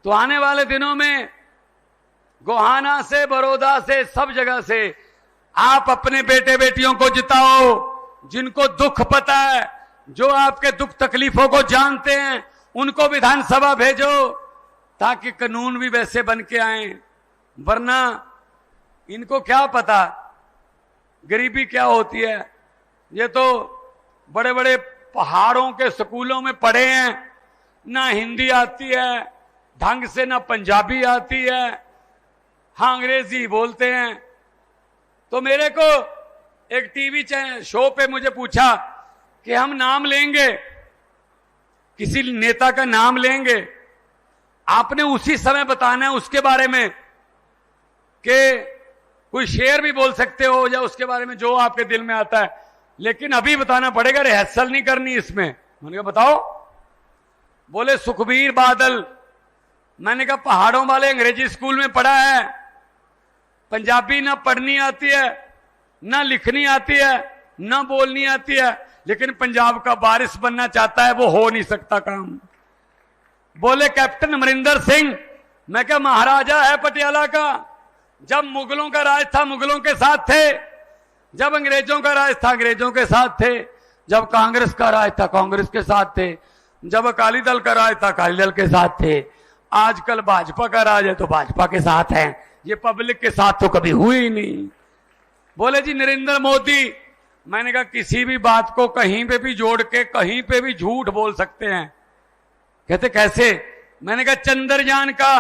तो आने वाले दिनों में गोहाना से, बड़ौदा से, सब जगह से आप अपने बेटे बेटियों को जिताओ, जिनको दुख पता है, जो आपके दुख तकलीफों को जानते हैं, उनको विधानसभा भेजो ताकि कानून भी वैसे बन के आए। वरना इनको क्या पता गरीबी क्या होती है। ये तो बड़े बड़े पहाड़ों के स्कूलों में पढ़े हैं, ना हिंदी आती है ढंग से, ना पंजाबी आती है, हाँ अंग्रेजी बोलते हैं। तो मेरे को एक टीवी शो पे मुझे पूछा कि हम नाम लेंगे, किसी नेता का नाम लेंगे, आपने उसी समय बताना है उसके बारे में कि कोई शेर भी बोल सकते हो या उसके बारे में जो आपके दिल में आता है, लेकिन अभी बताना पड़ेगा, रिहर्सल नहीं करनी इसमें। मैंने कहा बताओ। बोले सुखबीर बादल। मैंने कहा पहाड़ों वाले अंग्रेजी स्कूल में पढ़ा है, पंजाबी ना पढ़नी आती है, ना लिखनी आती है, ना बोलनी आती है, लेकिन पंजाब का वारिस बनना चाहता है, वो हो नहीं सकता काम। बोले कैप्टन अमरिंदर सिंह। मैं क्या महाराजा है पटियाला का, जब मुगलों का राज था मुगलों के साथ थे, जब अंग्रेजों का राज था अंग्रेजों के साथ थे, जब कांग्रेस का राज था कांग्रेस के साथ थे, जब अकाली दल का राज था अकाली दल के साथ थे, आजकल भाजपा का राज है तो भाजपा के साथ है, ये पब्लिक के साथ तो कभी हुई ही नहीं। बोले जी नरेंद्र मोदी। मैंने कहा किसी भी बात को कहीं पे भी जोड़ के कहीं पे भी झूठ बोल सकते हैं। कहते कैसे? मैंने कहा चंद्रयान का,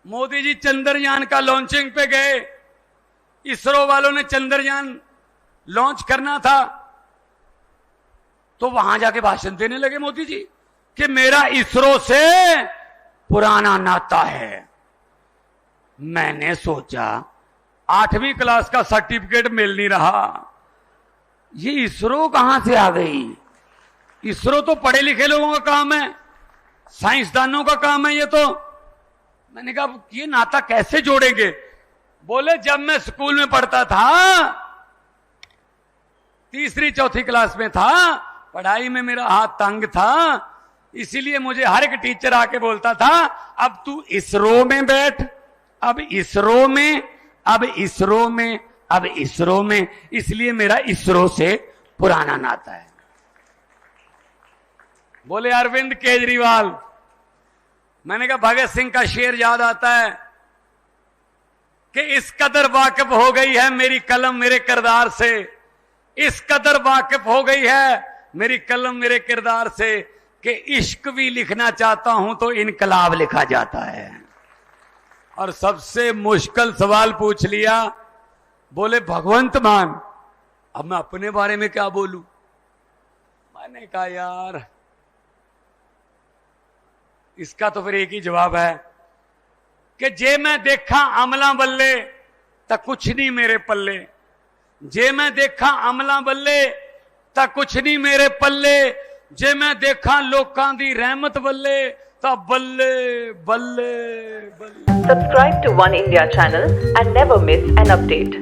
मोदी जी चंद्रयान का लॉन्चिंग पे गए, इसरो वालों ने चंद्रयान लॉन्च करना था, तो वहां जाके भाषण देने लगे मोदी जी कि मेरा इसरो से पुराना नाता है। मैंने सोचा 8वीं क्लास का सर्टिफिकेट मिल नहीं रहा, ये इसरो कहां से आ गई? इसरो तो पढ़े लिखे लोगों का काम है, साइंसदानों का काम है ये तो। मैंने कहा ये नाता कैसे जोड़ेंगे? बोले जब मैं स्कूल में पढ़ता था, 3री 4थी क्लास में था, पढ़ाई में मेरा हाथ तंग था, इसीलिए मुझे हर एक टीचर आके बोलता था अब तू इसरो में बैठ, अब इसरो में, अब इसरो में, अब इसरो में, इसलिए मेरा इसरो से पुराना नाता है। बोले अरविंद केजरीवाल। मैंने कहा भगत सिंह का शेर याद आता है कि इस कदर वाकिफ हो गई है मेरी कलम मेरे किरदार से, इस कदर वाकिफ हो गई है मेरी कलम मेरे किरदार से कि इश्क भी लिखना चाहता हूं तो इनकलाब लिखा जाता है। और सबसे मुश्किल सवाल पूछ लिया, बोले भगवंत मान। अब मैं अपने बारे में क्या बोलूं? मैंने कहा यार इसका तो फिर एक ही जवाब है कि जे मैं देखा अमला बल्ले ता कुछ नहीं मेरे पल्ले, जे मैं देखा अमला बल्ले ता कुछ नहीं मेरे पल्ले, जे मैं देखा लोकां दी रहमत बल्ले ता बल्ले बल्ले बल्ले। Subscribe to One India channel and never miss an update.